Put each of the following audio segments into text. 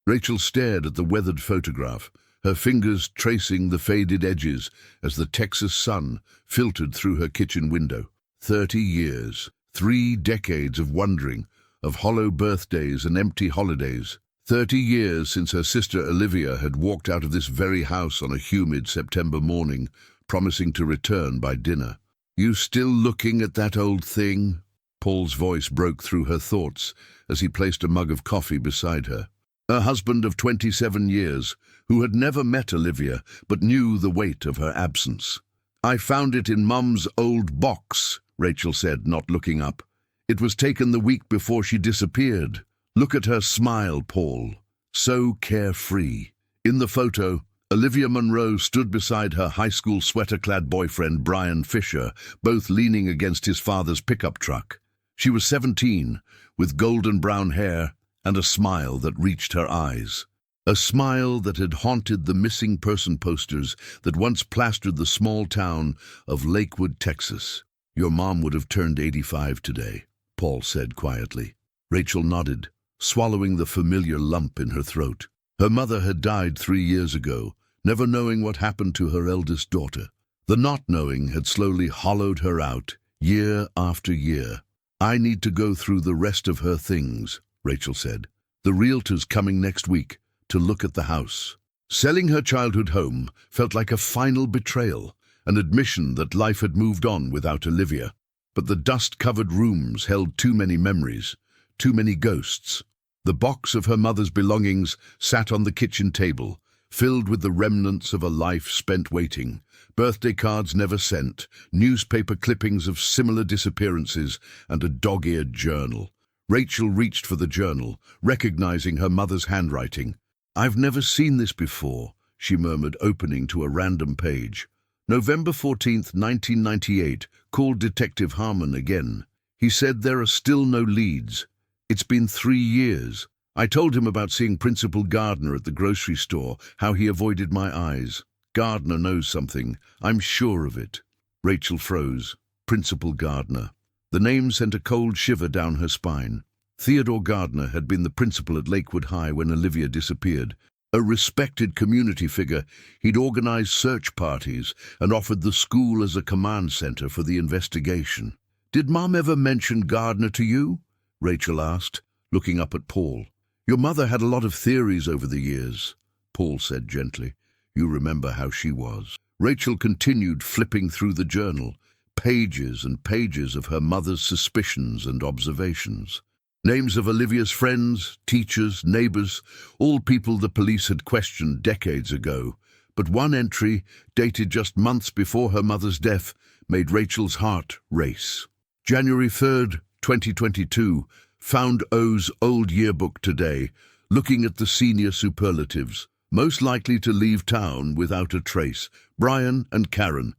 Rachel stared at the weathered photograph, her fingers tracing the faded edges as the Texas sun filtered through her kitchen window. 30 years, 3 decades of wandering, of hollow birthdays and empty holidays. 30 years since her sister Olivia had walked out of this very house on a humid September morning, promising to return by dinner. "You still looking at that old thing?" Paul's voice broke through her thoughts as he placed a mug of coffee beside her. Her husband of 27 years, who had never met Olivia but knew the weight of her absence. "I found it in Mum's old box," Rachel said, not looking up. "It was taken the week before she disappeared." Look at her smile, Paul. So carefree. In the photo, Olivia Munro stood beside her high school sweater-clad boyfriend Brian Fisher, both leaning against his father's pickup truck. She was 17, with golden brown hair and a smile that reached her eyes. A smile that had haunted the missing person posters that once plastered the small town of Lakewood, Texas. "Your mom would have turned 85 today," Paul said quietly. Rachel nodded, swallowing the familiar lump in her throat. Her mother had died 3 years ago, never knowing what happened to her eldest daughter. The not knowing had slowly hollowed her out, year after year. "I need to go through the rest of her things," Rachel said. "The realtor's coming next week to look at the house." Selling her childhood home felt like a final betrayal, an admission that life had moved on without Olivia. But the dust-covered rooms held too many memories, too many ghosts. The box of her mother's belongings sat on the kitchen table, filled with the remnants of a life spent waiting. Birthday cards never sent, newspaper clippings of similar disappearances, and a dog-eared journal. Rachel reached for the journal, recognizing her mother's handwriting. "I've never seen this before," she murmured, opening to a random page. "November 14th, 1998, called Detective Harmon again. He said there are still no leads. It's been 3 years. I told him about seeing Principal Gardner at the grocery store, how he avoided my eyes. Gardner knows something. I'm sure of it." Rachel froze. Principal Gardner. The name sent a cold shiver down her spine. Theodore Gardner had been the principal at Lakewood High when Olivia disappeared. A respected community figure, he'd organized search parties and offered the school as a command center for the investigation. "Did Mom ever mention Gardner to you?" Rachel asked, looking up at Paul. "Your mother had a lot of theories over the years," Paul said gently. "You remember how she was." Rachel continued flipping through the journal, pages and pages of her mother's suspicions and observations. Names of Olivia's friends, teachers, neighbors, all people the police had questioned decades ago. But one entry, dated just months before her mother's death, made Rachel's heart race. January 3rd, 2022, found O's old yearbook today, looking at the senior superlatives. Most likely to leave town without a trace, Brian and Karen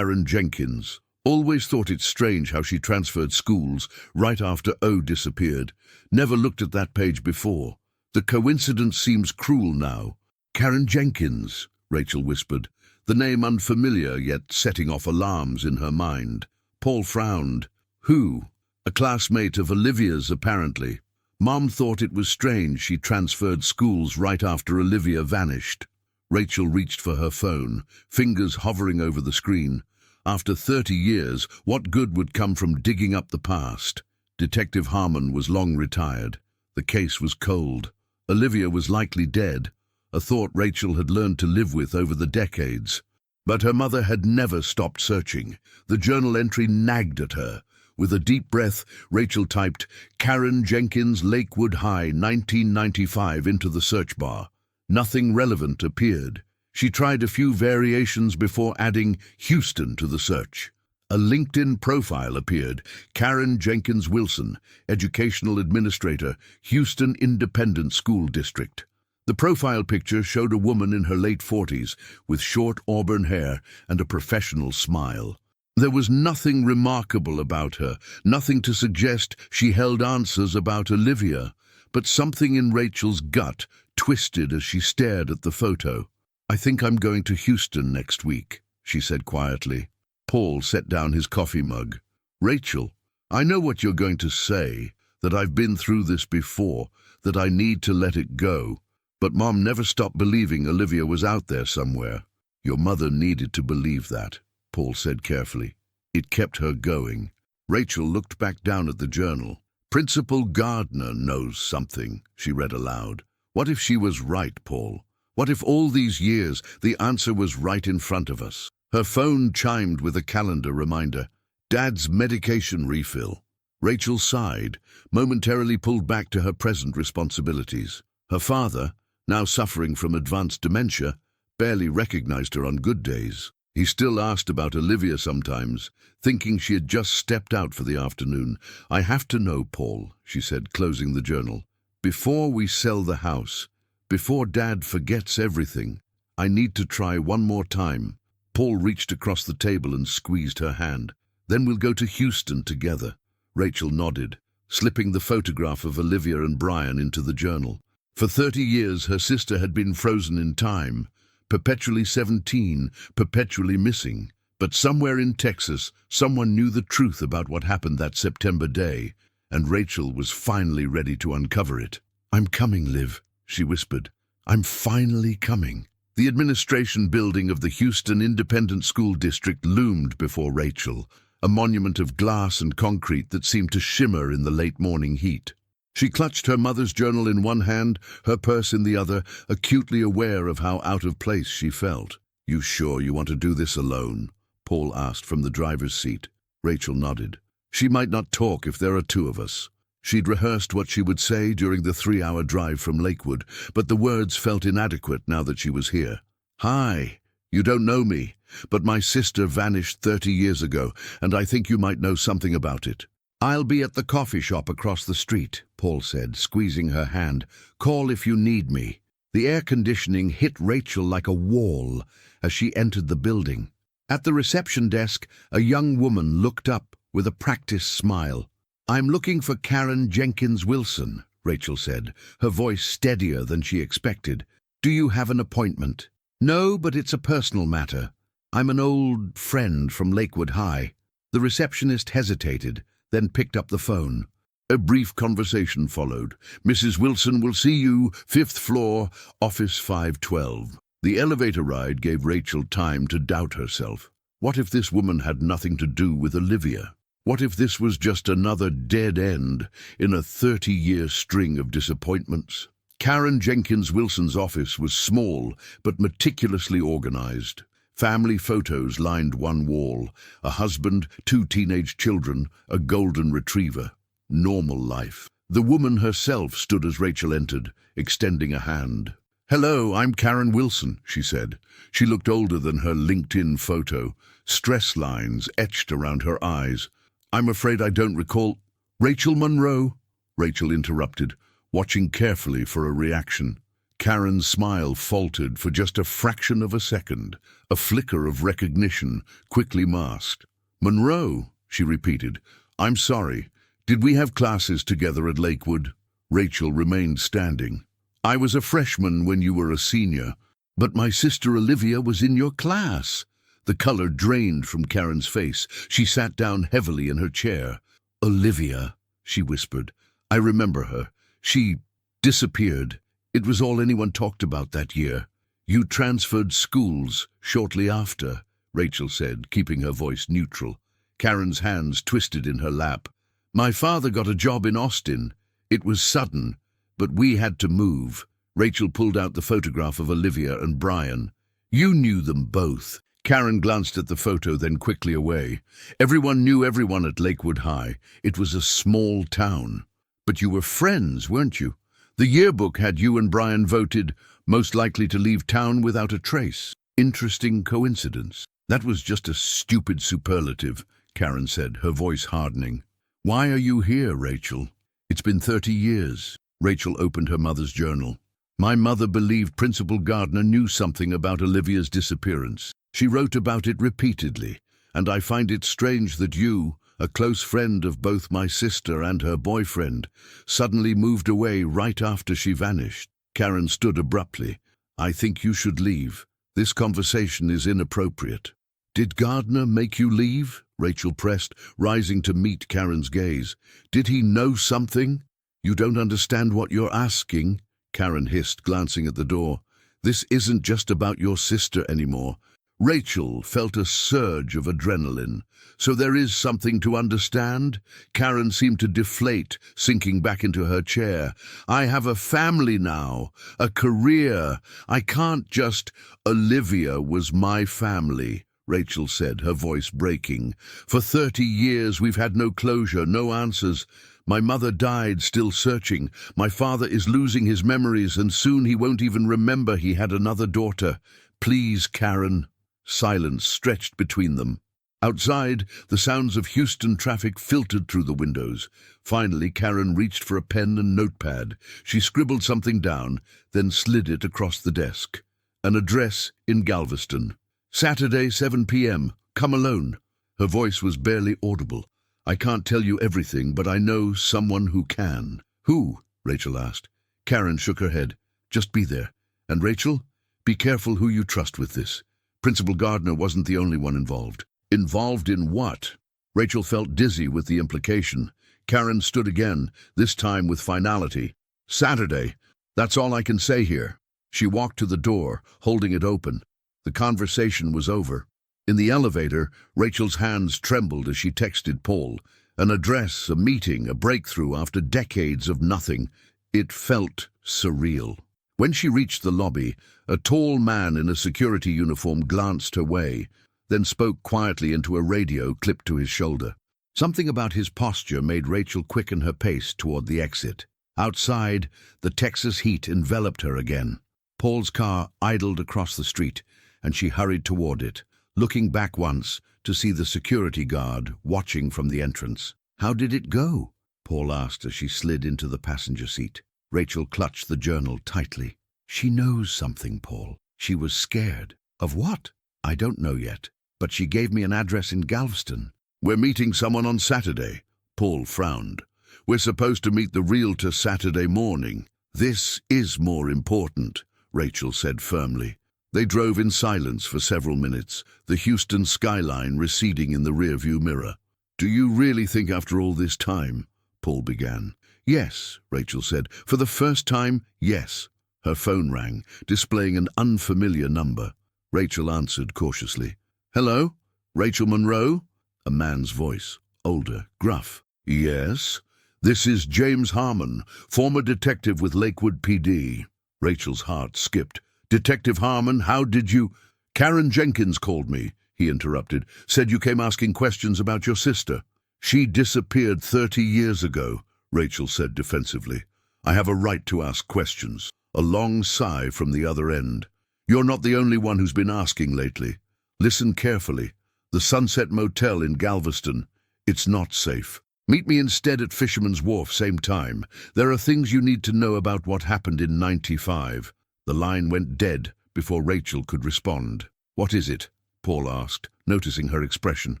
Jenkins. Always thought it strange how she transferred schools right after O disappeared. Never looked at that page before. The coincidence seems cruel now. "Karen Jenkins," Rachel whispered, the name unfamiliar yet setting off alarms in her mind. Paul frowned. "Who?" "A classmate of Olivia's, apparently. Mom thought it was strange she transferred schools right after Olivia vanished." Rachel reached for her phone, fingers hovering over the screen. After 30 years, what good would come from digging up the past? Detective Harmon was long retired. The case was cold. Olivia was likely dead, a thought Rachel had learned to live with over the decades. But her mother had never stopped searching. The journal entry nagged at her. With a deep breath, Rachel typed "Karen Jenkins, Lakewood High, 1995" into the search bar. Nothing relevant appeared. She tried a few variations before adding Houston to the search. A LinkedIn profile appeared, Karen Jenkins Wilson, Educational Administrator, Houston Independent School District. The profile picture showed a woman in her late 40s with short auburn hair and a professional smile. There was nothing remarkable about her, nothing to suggest she held answers about Olivia, but something in Rachel's gut twisted as she stared at the photo. "I think I'm going to Houston next week," she said quietly. Paul set down his coffee mug. "Rachel, I know what you're going to say, that I've been through this before, that I need to let it go. But Mom never stopped believing Olivia was out there somewhere. Your mother needed to believe that, Paul said carefully. It kept her going. Rachel looked back down at the journal. Principal Gardner knows something, she read aloud. What if she was right, Paul? What if all these years the answer was right in front of us? Her phone chimed with a calendar reminder. Dad's medication refill. Rachel sighed, momentarily pulled back to her present responsibilities. Her father, now suffering from advanced dementia, barely recognized her on good days. He still asked about Olivia sometimes, thinking she had just stepped out for the afternoon. I have to know, Paul, she said, closing the journal. Before we sell the house, before Dad forgets everything, I need to try one more time. Paul reached across the table and squeezed her hand. Then we'll go to Houston together. Rachel nodded, slipping the photograph of Olivia and Brian into the journal. For 30 years her sister had been frozen in time, perpetually 17, perpetually missing. But somewhere in Texas, someone knew the truth about what happened that September day, and Rachel was finally ready to uncover it. I'm coming, Liv, she whispered. I'm finally coming. The administration building of the Houston Independent School District loomed before Rachel, a monument of glass and concrete that seemed to shimmer in the late morning heat. She clutched her mother's journal in one hand, her purse in the other, acutely aware of how out of place she felt. You sure you want to do this alone? Paul asked from the driver's seat. Rachel nodded. She might not talk if there are two of us. She'd rehearsed what she would say during the 3-hour drive from Lakewood, but the words felt inadequate now that she was here. Hi, you don't know me, but my sister vanished 30 years ago, and I think you might know something about it. I'll be at the coffee shop across the street, Paul said, squeezing her hand. Call if you need me. The air conditioning hit Rachel like a wall as she entered the building. At the reception desk, a young woman looked up with a practiced smile. I'm looking for Karen Jenkins Wilson, Rachel said, her voice steadier than she expected. Do you have an appointment? No, but it's a personal matter. I'm an old friend from Lakewood High. The receptionist hesitated, then picked up the phone. A brief conversation followed. Mrs. Wilson will see you, 5th floor, office 512. The elevator ride gave Rachel time to doubt herself. What if this woman had nothing to do with Olivia? What if this was just another dead end in a 30-year string of disappointments? Karen Jenkins Wilson's office was small but meticulously organized. Family photos lined one wall, a husband, 2 teenage children, a golden retriever. Normal life. The woman herself stood as Rachel entered, extending a hand. Hello, I'm Karen Wilson, she said. She looked older than her LinkedIn photo, stress lines etched around her eyes. I'm afraid I don't recall. Rachel Monroe? Rachel interrupted, watching carefully for a reaction. Karen's smile faltered for just a fraction of a second, a flicker of recognition, quickly masked. Monroe, she repeated. I'm sorry. Did we have classes together at Lakewood? Rachel remained standing. I was a freshman when you were a senior, but my sister Olivia was in your class. The color drained from Karen's face. She sat down heavily in her chair. Olivia, she whispered. I remember her. She disappeared. It was all anyone talked about that year. You transferred schools shortly after, Rachel said, keeping her voice neutral. Karen's hands twisted in her lap. My father got a job in Austin. It was sudden, but we had to move. Rachel pulled out the photograph of Olivia and Brian. You knew them both. Karen glanced at the photo, then quickly away. Everyone knew everyone at Lakewood High. It was a small town. But you were friends, weren't you? The yearbook had you and Brian voted most likely to leave town without a trace. Interesting coincidence. That was just a stupid superlative, Karen said, her voice hardening. Why are you here, Rachel? It's been 30 years. Rachel opened her mother's journal. My mother believed Principal Gardner knew something about Olivia's disappearance. She wrote about it repeatedly, and I find it strange that you, a close friend of both my sister and her boyfriend, suddenly moved away right after she vanished. Karen stood abruptly. I think you should leave. This conversation is inappropriate. Did Gardner make you leave? Rachel pressed, rising to meet Karen's gaze. Did he know something? You don't understand what you're asking. Karen hissed, glancing at the door. "This isn't just about your sister anymore." Rachel felt a surge of adrenaline. "So there is something to understand?" Karen seemed to deflate, sinking back into her chair. "I have a family now, a career. I can't just—" "Olivia was my family," Rachel said, her voice breaking. "For 30 years we've had no closure, no answers. My mother died still searching. My father is losing his memories, and soon he won't even remember he had another daughter. Please, Karen." Silence stretched between them. Outside, the sounds of Houston traffic filtered through the windows. Finally, Karen reached for a pen and notepad. She scribbled something down, then slid it across the desk. An address in Galveston. "Saturday, 7 p.m. Come alone." Her voice was barely audible. "I can't tell you everything, but I know someone who can." "Who?" Rachel asked. Karen shook her head. "Just be there. And Rachel, be careful who you trust with this. Principal Gardner wasn't the only one involved." "Involved in what?" Rachel felt dizzy with the implication. Karen stood again, this time with finality. "Saturday. That's all I can say here." She walked to the door, holding it open. The conversation was over. In the elevator, Rachel's hands trembled as she texted Paul. An address, a meeting, a breakthrough after decades of nothing. It felt surreal. When she reached the lobby, a tall man in a security uniform glanced her way, then spoke quietly into a radio clipped to his shoulder. Something about his posture made Rachel quicken her pace toward the exit. Outside, the Texas heat enveloped her again. Paul's car idled across the street, and she hurried toward it, looking back once to see the security guard watching from the entrance. "How did it go?" Paul asked as she slid into the passenger seat. Rachel clutched the journal tightly. "She knows something, Paul. She was scared." "Of what?" "I don't know yet, but she gave me an address in Galveston." "We're meeting someone on Saturday." Paul frowned. "We're supposed to meet the realtor Saturday morning." "This is more important," Rachel said firmly. They drove in silence for several minutes, the Houston skyline receding in the rearview mirror. "Do you really think after all this time?" Paul began. "Yes," Rachel said. "For the first time, yes." Her phone rang, displaying an unfamiliar number. Rachel answered cautiously. "Hello? Rachel Monroe?" A man's voice, older, gruff. "Yes? This is James Harmon, former detective with Lakewood PD." Rachel's heart skipped. "Detective Harmon, how did you—" "Karen Jenkins called me," he interrupted. "Said you came asking questions about your sister." "She disappeared 30 years ago," Rachel said defensively. "I have a right to ask questions." A long sigh from the other end. "You're not the only one who's been asking lately. Listen carefully. The Sunset Motel in Galveston. It's not safe. Meet me instead at Fisherman's Wharf, same time. There are things you need to know about what happened in '95. The line went dead before Rachel could respond. "What is it?" Paul asked, noticing her expression.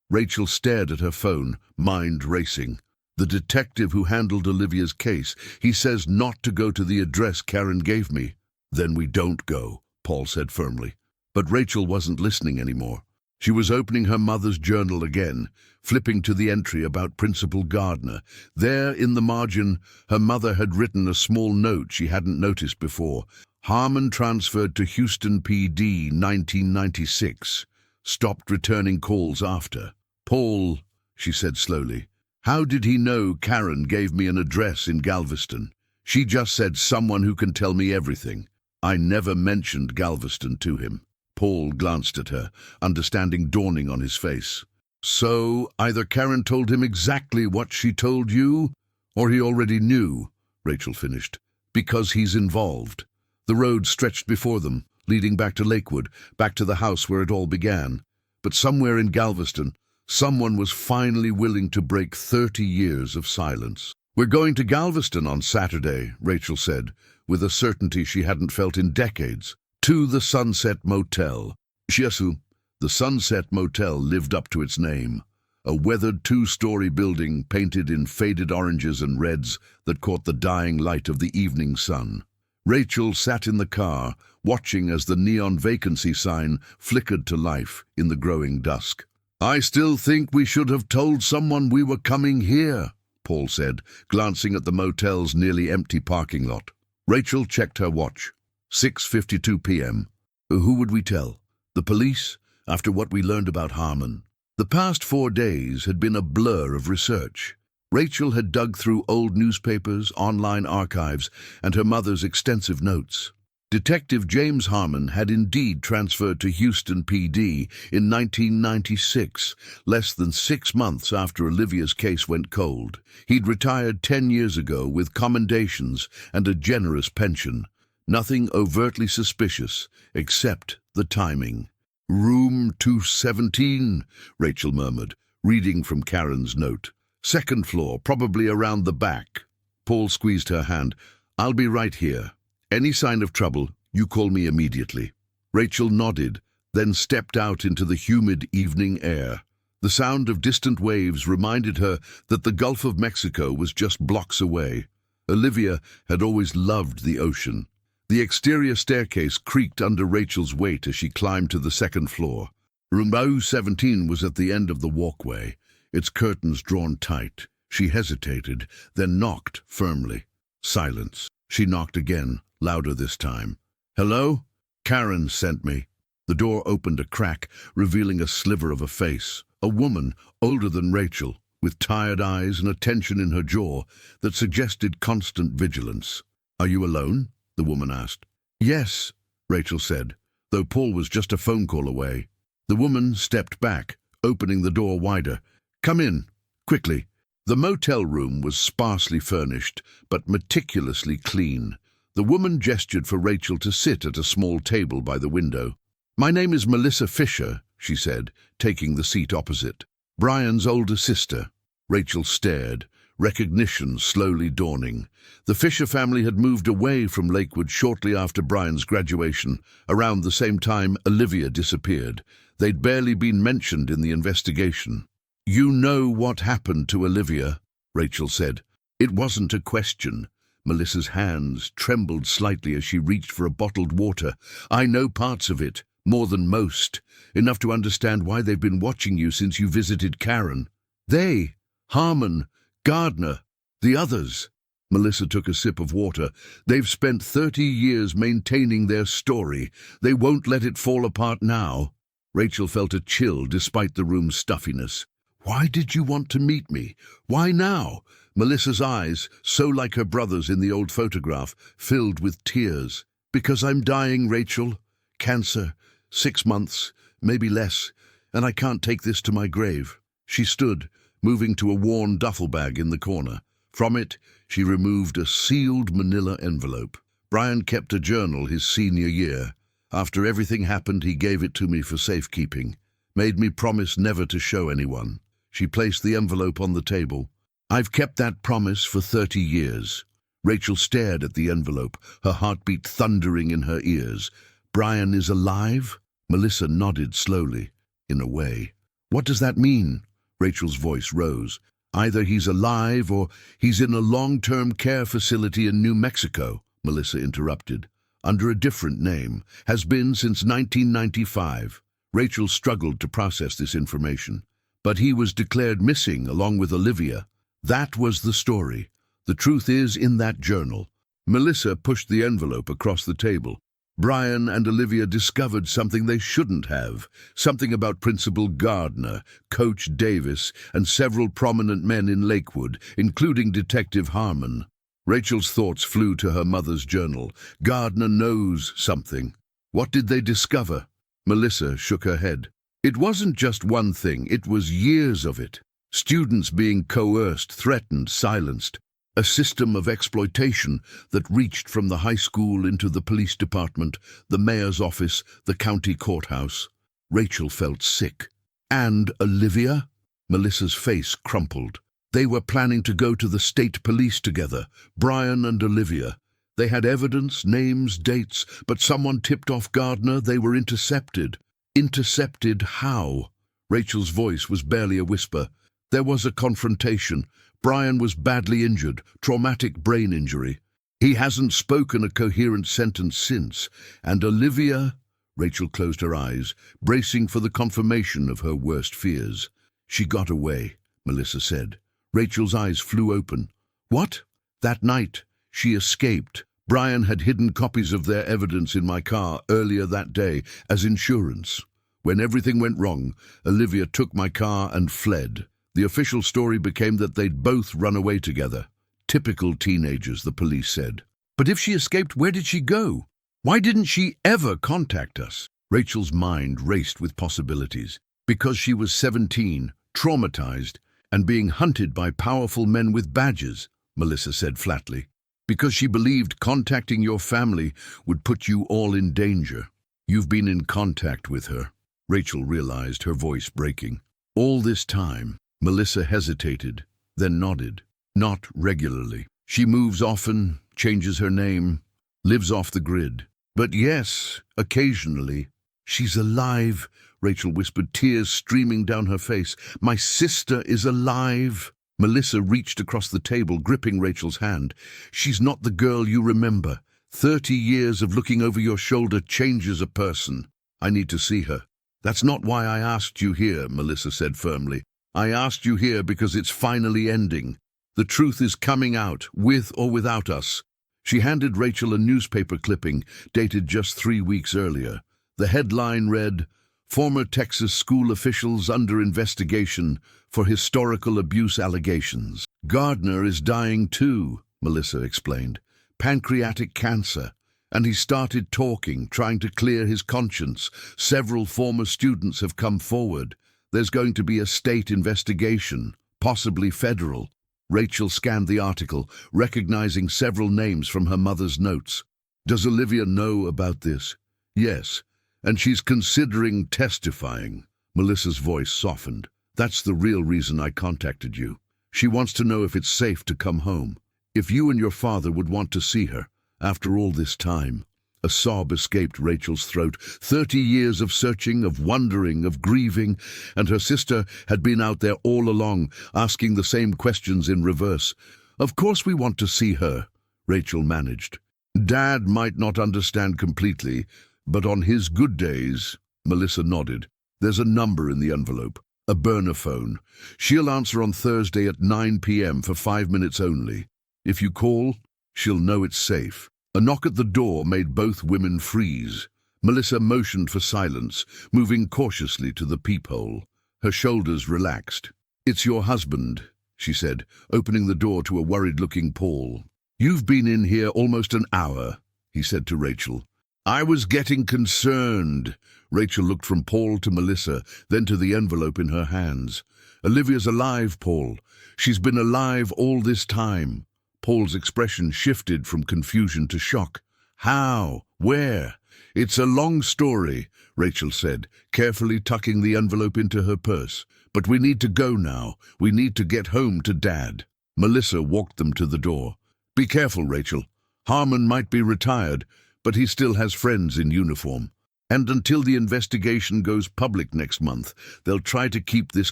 Rachel stared at her phone, mind racing. "The detective who handled Olivia's case, he says not to go to the address Karen gave me." "Then we don't go," Paul said firmly. But Rachel wasn't listening anymore. She was opening her mother's journal again, flipping to the entry about Principal Gardner. There, in the margin, her mother had written a small note she hadn't noticed before. "Harmon transferred to Houston PD 1996. Stopped returning calls after." "Paul," she said slowly, "how did he know Karen gave me an address in Galveston? She just said someone who can tell me everything. I never mentioned Galveston to him." Paul glanced at her, understanding dawning on his face. "So, either Karen told him exactly what she told you, or he already knew," Rachel finished. "Because he's involved." The road stretched before them, leading back to Lakewood, back to the house where it all began. But somewhere in Galveston, someone was finally willing to break 30 years of silence. "We're going to Galveston on Saturday," Rachel said, with a certainty she hadn't felt in decades. "To the Sunset Motel." Shiesu, the Sunset Motel lived up to its name. A weathered 2-story building painted in faded oranges and reds that caught the dying light of the evening sun. Rachel sat in the car, watching as the neon vacancy sign flickered to life in the growing dusk. "I still think we should have told someone we were coming here," Paul said, glancing at the motel's nearly empty parking lot. Rachel checked her watch. 6:52 p.m. Who would we tell? The police, after what we learned about Harmon? The past 4 days had been a blur of research. Rachel had dug through old newspapers, online archives, and her mother's extensive notes. Detective James Harmon had indeed transferred to Houston PD in 1996, less than 6 months after Olivia's case went cold. He'd retired 10 years ago with commendations and a generous pension. Nothing overtly suspicious, except the timing. "Room 217, Rachel murmured, reading from Karen's note. "Second floor, probably around the back." Paul squeezed her hand. "I'll be right here. Any sign of trouble, you call me immediately." Rachel nodded, then stepped out into the humid evening air. The sound of distant waves reminded her that the Gulf of Mexico was just blocks away. Olivia had always loved the ocean. The exterior staircase creaked under Rachel's weight as she climbed to the second floor. Room 217 was at the end of the walkway, its curtains drawn tight. She hesitated, then knocked firmly. Silence. She knocked again, louder this time. "Hello? Karen sent me." The door opened a crack, revealing a sliver of a face. A woman, older than Rachel, with tired eyes and a tension in her jaw that suggested constant vigilance. "Are you alone?" the woman asked. "Yes," Rachel said, though Paul was just a phone call away. The woman stepped back, opening the door wider. "Come in, quickly." The motel room was sparsely furnished, but meticulously clean. The woman gestured for Rachel to sit at a small table by the window. "My name is Melissa Fisher," she said, taking the seat opposite. "Brian's older sister." Rachel stared, recognition slowly dawning. The Fisher family had moved away from Lakewood shortly after Brian's graduation. Around the same time, Olivia disappeared. They'd barely been mentioned in the investigation. "You know what happened to Olivia," Rachel said. It wasn't a question. Melissa's hands trembled slightly as she reached for a bottled water. "I know parts of it, more than most. Enough to understand why they've been watching you since you visited Karen. They, Harmon, Gardner, the others." Melissa took a sip of water. "They've spent 30 years maintaining their story. They won't let it fall apart now." Rachel felt a chill despite the room's stuffiness. "Why did you want to meet me? Why now?" Melissa's eyes, so like her brother's in the old photograph, filled with tears. "Because I'm dying, Rachel. Cancer. 6 months, maybe less, and I can't take this to my grave." She stood, moving to a worn duffel bag in the corner. From it, she removed a sealed manila envelope. "Brian kept a journal his senior year. After everything happened, he gave it to me for safekeeping. Made me promise never to show anyone." She placed the envelope on the table. "I've kept that promise for 30 years. Rachel stared at the envelope, her heartbeat thundering in her ears. "Brian is alive?" Melissa nodded slowly, in a way. "What does that mean?" Rachel's voice rose. "Either he's alive or he's in a long-term care facility in New Mexico," Melissa interrupted. "Under a different name. Has been since 1995. Rachel struggled to process this information. "But he was declared missing along with Olivia. That was the story. The truth is in that journal." Melissa pushed the envelope across the table. "Brian and Olivia discovered something they shouldn't have. Something about Principal Gardner, Coach Davis, and several prominent men in Lakewood, including Detective Harmon." Rachel's thoughts flew to her mother's journal. "Gardner knows something. What did they discover?" Melissa shook her head. "It wasn't just one thing, it was years of it. Students being coerced, threatened, silenced. A system of exploitation that reached from the high school into the police department, the mayor's office, the county courthouse." Rachel felt sick. "And Olivia?" Melissa's face crumpled. "They were planning to go to the state police together, Brian and Olivia. They had evidence, names, dates, but someone tipped off Gardner. They were intercepted." "Intercepted how?" Rachel's voice was barely a whisper. "There was a confrontation. Brian was badly injured, traumatic brain injury. He hasn't spoken a coherent sentence since. And Olivia—" Rachel closed her eyes, bracing for the confirmation of her worst fears. "She got away," Melissa said. Rachel's eyes flew open. "What?" "That night, she escaped. Brian had hidden copies of their evidence in my car earlier that day as insurance. When everything went wrong, Olivia took my car and fled. The official story became that they'd both run away together. Typical teenagers, the police said. But if she escaped, where did she go? Why didn't she ever contact us? Rachel's mind raced with possibilities. Because she was 17, traumatized, and being hunted by powerful men with badges, Melissa said flatly. Because she believed contacting your family would put you all in danger. You've been in contact with her. Rachel realized, her voice breaking. All this time, Melissa hesitated, then nodded. Not regularly. She moves often, changes her name, lives off the grid. But yes, occasionally. She's alive, Rachel whispered, tears streaming down her face. My sister is alive. Melissa reached across the table, gripping Rachel's hand. She's not the girl you remember. 30 years of looking over your shoulder changes a person. I need to see her. That's not why I asked you here, Melissa said firmly. I asked you here because it's finally ending. The truth is coming out, with or without us. She handed Rachel a newspaper clipping, dated just 3 weeks earlier. The headline read, Former Texas school officials under investigation for historical abuse allegations. Gardner is dying too, Melissa explained. Pancreatic cancer. And he started talking, trying to clear his conscience. Several former students have come forward. There's going to be a state investigation, possibly federal. Rachel scanned the article, recognizing several names from her mother's notes. Does Olivia know about this? Yes, and she's considering testifying. Melissa's voice softened. That's the real reason I contacted you. She wants to know if it's safe to come home. If you and your father would want to see her, after all this time. A sob escaped Rachel's throat. 30 years of searching, of wondering, of grieving, and her sister had been out there all along, asking the same questions in reverse. Of course we want to see her, Rachel managed. Dad might not understand completely, but on his good days, Melissa nodded. There's a number in the envelope, a burner phone. She'll answer on Thursday at 9 p.m. for 5 minutes only. If you call, she'll know it's safe. A knock at the door made both women freeze. Melissa motioned for silence, moving cautiously to the peephole. Her shoulders relaxed. It's your husband, she said, opening the door to a worried-looking Paul. You've been in here almost an hour, he said to Rachel. I was getting concerned. Rachel looked from Paul to Melissa, then to the envelope in her hands. Olivia's alive, Paul. She's been alive all this time. Paul's expression shifted from confusion to shock. How? Where? It's a long story, Rachel said, carefully tucking the envelope into her purse. But we need to go now. We need to get home to Dad. Melissa walked them to the door. Be careful, Rachel. Harmon might be retired, but he still has friends in uniform. And until the investigation goes public next month, they'll try to keep this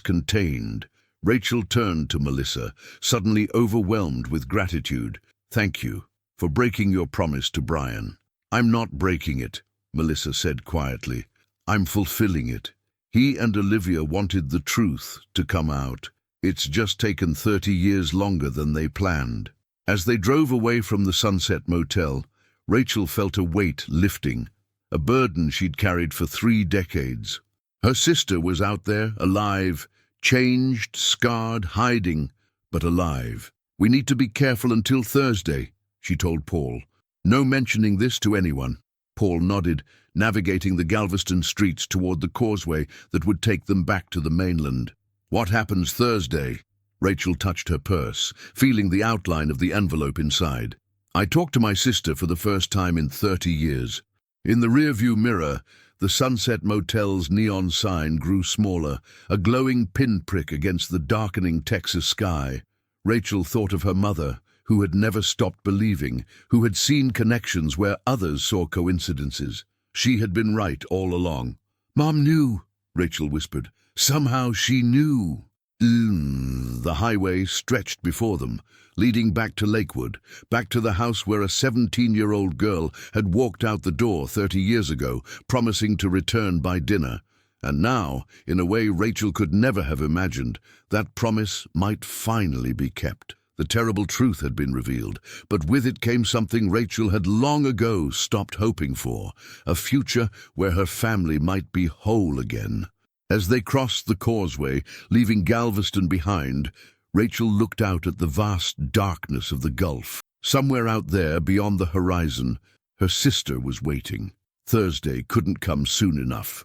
contained. Rachel turned to Melissa, suddenly overwhelmed with gratitude. Thank you for breaking your promise to Brian. I'm not breaking it, Melissa said quietly. I'm fulfilling it. He and Olivia wanted the truth to come out. It's just taken 30 years longer than they planned. As they drove away from the Sunset Motel, Rachel felt a weight lifting, a burden she'd carried for 3 decades. Her sister was out there, alive, changed, scarred, hiding, but alive. We need to be careful until Thursday, she told Paul. No mentioning this to anyone. Paul nodded, navigating the Galveston streets toward the causeway that would take them back to the mainland. What happens Thursday? Rachel touched her purse, feeling the outline of the envelope inside. I talked to my sister for the first time in 30 years. In the rearview mirror, the Sunset Motel's neon sign grew smaller, a glowing pinprick against the darkening Texas sky. Rachel thought of her mother, who had never stopped believing, who had seen connections where others saw coincidences. She had been right all along. Mom knew, Rachel whispered. Somehow she knew. The highway stretched before them, leading back to Lakewood, back to the house where a 17-year-old girl had walked out the door 30 years ago, promising to return by dinner. And now, in a way Rachel could never have imagined, that promise might finally be kept. The terrible truth had been revealed, but with it came something Rachel had long ago stopped hoping for, a future where her family might be whole again. As they crossed the causeway, leaving Galveston behind, Rachel looked out at the vast darkness of the Gulf. Somewhere out there, beyond the horizon, her sister was waiting. Thursday couldn't come soon enough.